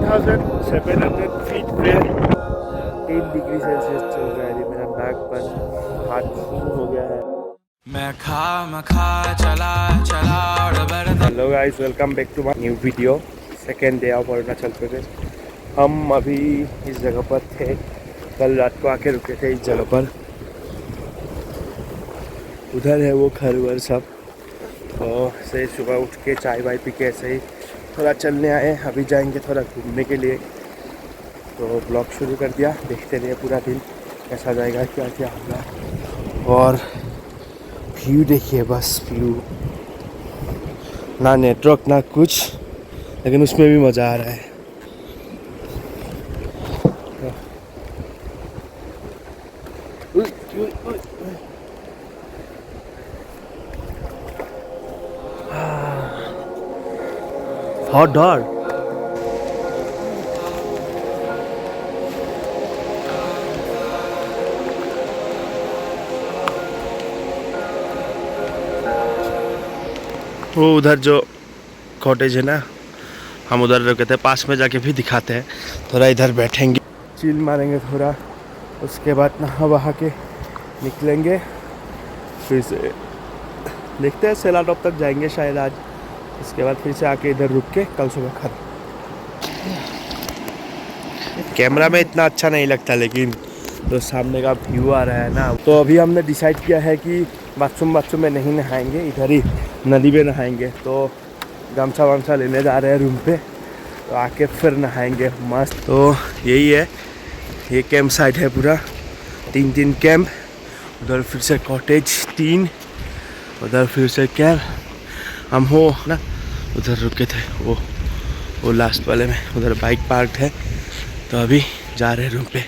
1700 feet पे 3 degree Celsius चल रहा है। मेरा बैग पर हाथ हो गया है। Hello guys, welcome back to my new video. Second day of Arunachal Pradesh. हम अभी इस जगह पर थे, कल रात को आके रुके थे इस जगह पर। उधर है वो घर वर सब। और से सुबह उठ के चाय वाय पी के ऐसे ही थोड़ा चलने आए। अभी जाएंगे थोड़ा घूमने के लिए, तो ब्लॉग शुरू कर दिया। देखते रहिए पूरा दिन कैसा जाएगा, क्या क्या होगा। और व्यू देखिए, बस व्यू, ना नेटवर्क ना कुछ, लेकिन उसमें भी मज़ा आ रहा है। Hot dog. वो उधर जो कॉटेज है ना, हम उधर रुके थे। पास में जाके भी दिखाते हैं। थोड़ा इधर बैठेंगे, चिल मारेंगे थोड़ा। उसके बाद नहा वहा के निकलेंगे। फिर से देखते हैं सेला टॉप तक जाएंगे शायद आज। उसके बाद फिर से आके इधर रुक के कल सुबह खत्म। कैमरा में इतना अच्छा नहीं लगता, लेकिन तो सामने का व्यू आ रहा है ना। तो अभी हमने डिसाइड किया है कि बाथरूम में नहीं नहाएंगे, इधर ही नदी में नहाएंगे। तो गमछा वमछा लेने जा रहे हैं रूम पे, तो आके फिर नहाएंगे मस्त। तो यही है, ये कैंप साइट है पूरा। 3 कैंप, उधर फिर से कॉटेज 3, उधर फिर से कैंप। हम हो ना उधर रुके थे, वो लास्ट वाले में। उधर बाइक पार्क है। तो अभी जा रहे हैं रूम पे।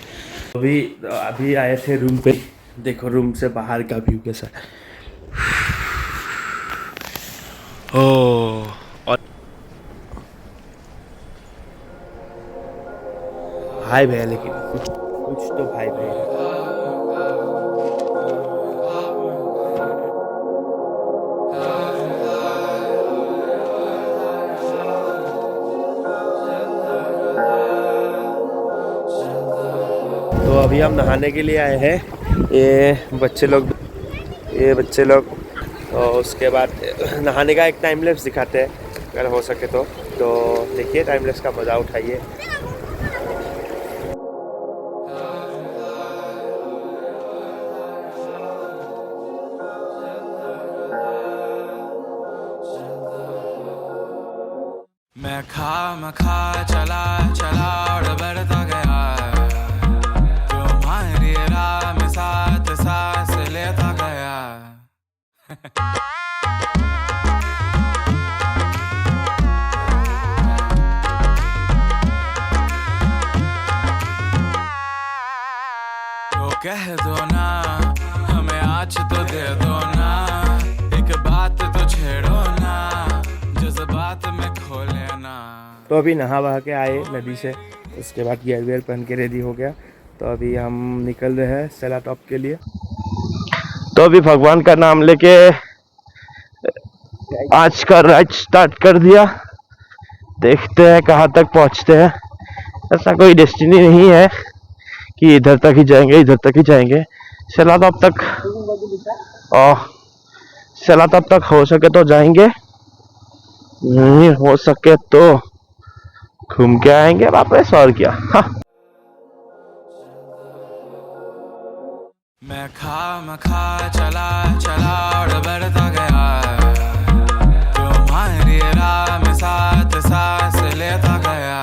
अभी आए थे रूम पे। देखो रूम से बाहर का व्यू कैसा है। और भाई भैया, लेकिन कुछ तो भाई भैया। तो अभी हम नहाने के लिए आए हैं। ये बच्चे लोग और उसके बाद नहाने का एक टाइम लैप्स दिखाते हैं अगर हो सके तो देखिए, टाइम लैप्स का मज़ा उठाइए। मैं खा चला और बढ़ता गया, तुम्हारी राह में साथ सांस लेता गया। तो कह दो ना, हमें आज तो दे दो ना, एक बात तो छेड़ो ना, जज्बात में खो लेना। तो अभी नहा वहा के आए नदी से। उसके बाद गियर वेयर पहन के रेडी हो गया। तो अभी हम निकल रहे हैं सेला टॉप के लिए। तो अभी भगवान का नाम लेके आज का राइड स्टार्ट कर दिया। देखते हैं कहाँ तक पहुँचते हैं। ऐसा कोई डेस्टिनी नहीं है कि इधर तक ही जाएंगे, सेला टॉप तक। और सेला टॉप तक हो सके तो जाएंगे, नहीं हो सके तो घूम के आएंगे वापस, और क्या। हाँ। मैं खा चला और बढ़ता गया, तुम्हारी राह में साथ सांस लेता गया।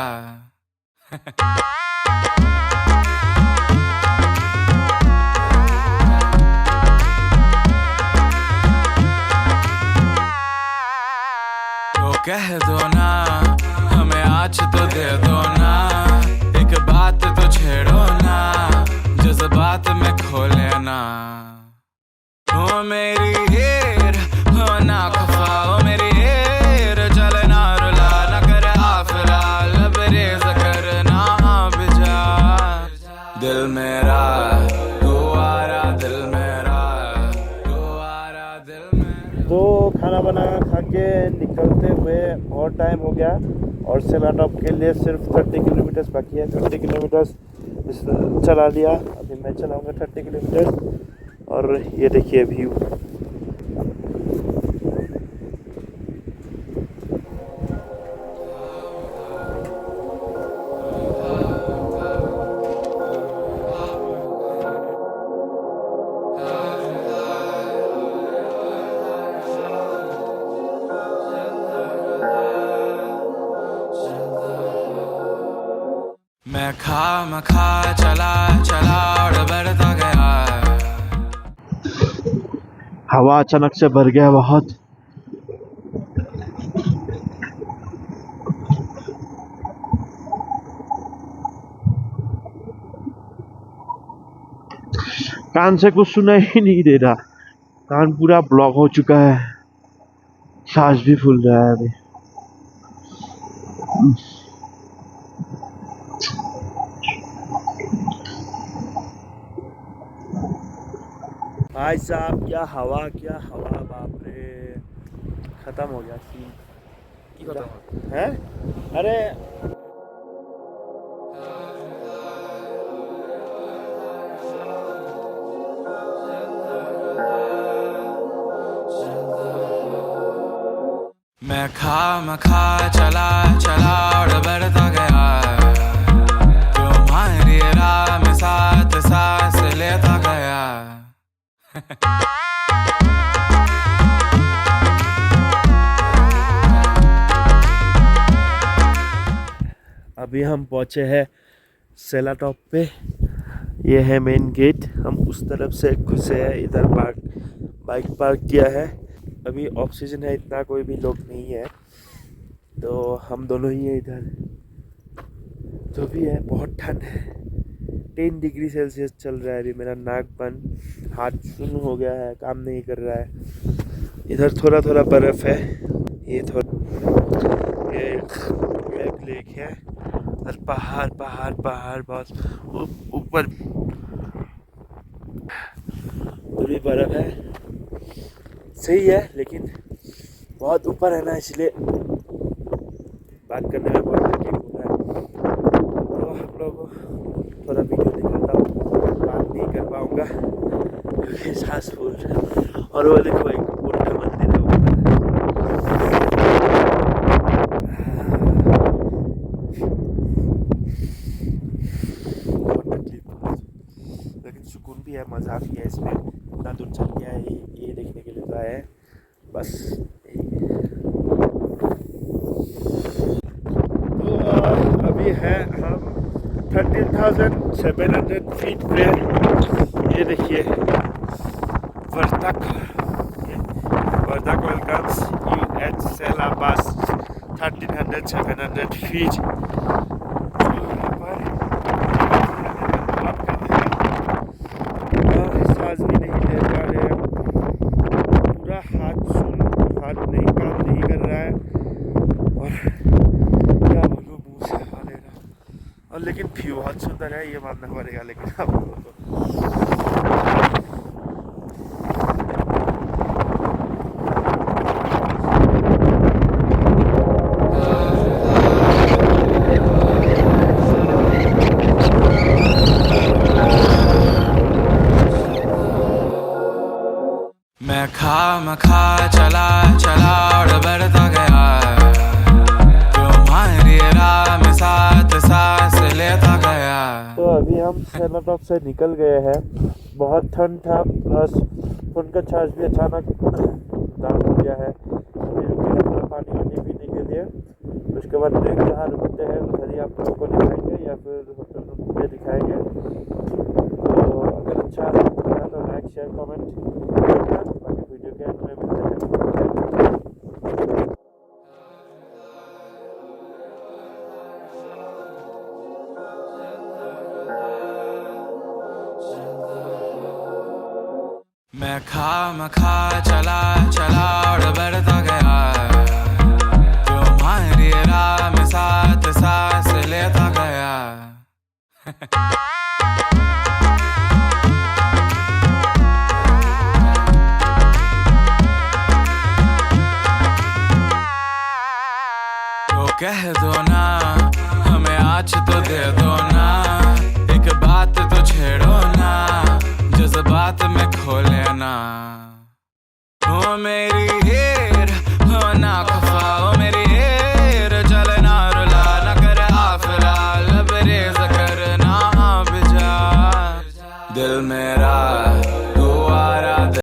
तो कह दो ना, हमें आज तो दे दो ना, एक बात तो छेड़ो ना, जज्बात में खो लेना। हो मेरी हीर, हो ना खफा, हो मेरी हीर, चलना रुला ना कर आफरा, लबरेज करना बिजा। दिल मेरा गुआरा, दिल मेरा गुआरा, दिल मेरा। तो खाना बना खा के निकलते हुए और टाइम हो गया और सेलाटॉप के लिए सिर्फ 30 किलोमीटर्स बाकी है। 30 किलोमीटर्स चला लिया, अभी मैं चलाऊँगा 30 किलोमीटर्स। और ये देखिए व्यू। मैं खा चला चला और बढ़ता गया। हवा अचानक से भर गया बहुत। कान से कुछ सुना ही नहीं दे रहा, कान पूरा ब्लॉक हो चुका है, सांस भी फूल रहा है अभी। भाई साहब क्या हवा, बाप रे, खत्म हो गया सीन। है अरे मैं खा चला चला और बढ़ता गया। तुम्हारी राह में साथ सांस लेता गया। अभी हम पहुंचे हैं सेलाटॉप पे। ये है मेन गेट, हम उस तरफ से घुसे हैं, इधर बाइक पार्क किया है। अभी ऑफ सीजन है, इतना कोई भी लोग नहीं है, तो हम दोनों ही हैं इधर। जो भी है बहुत ठंड है, 10 डिग्री सेल्सियस चल रहा है अभी। मेरा नाक बंद, हाथ सुन्न हो गया है, काम नहीं कर रहा है। इधर थोड़ा थोड़ा बर्फ है, ये एक लेक है और पहाड़ बहुत ऊपर पूरी बर्फ है। सही है, लेकिन बहुत ऊपर है ना, इसलिए बात करने में बहुत तकलीफ होता है। तो हम लोग को थोड़ा वीडियो दिखाता हूँ, बात नहीं कर पाऊँगा क्योंकि सांस फूल रहा है। और वो देखो एक बुद्ध मंदिर है ऊपर। बहुत तकलीफ, लेकिन सुकून भी है, मज़ा भी है इसमें। इतना दूर चल गया है, ये देखने के लिए तो आए हैं बस। तो अभी है हम 13,700 फीट पे। ये देखिए Vartak welcomes you at Sela pass 13,700 feet. सांस भी नहीं ले पा रहे हैं, पूरा हाथ नहीं काम नहीं कर रहा है, और क्या बोलूँ, मुँह से हवा ले रहा। और लेकिन व्यू बहुत सुंदर है, ये मानना पड़ेगा। लेकिन आप लोगों को मैं खा चला चला और बढ़ता गया। तुम्हारी राह में साथ सांस लेता गया। तो अभी हम सेलाटॉप से निकल गए हैं। बहुत ठंड था, प्लस फोन का चार्ज भी अचानक डाउन हो गया है। अभी रुके हैं थोड़ा पानी वानी पीने के लिए। उसके बाद नेक्स्ट जहाँ रुकते हैं उधर ही आप लोगों को दिखाएंगे या फिर होटल रूम पे दिखाएंगे। तो अगर अच्छा लगा तो लाइक शेयर कमेंट करना। बाकी वीडियो के अंत में मिलते हैं। मैं खा चला चला और बढ़ता गया। तुम्हारी राह में साथ सांस लेता गया। कह दो ना, हमें आज तो दे दो ना, एक बात तो छेड़ो ना, जज्बात में खो लेना। ओ मेरी हीर हो ना खफा, ओ मेरी हीर चले ना रुला, ना कर आफरा, लबरेज करना बिजा, दिल मेरा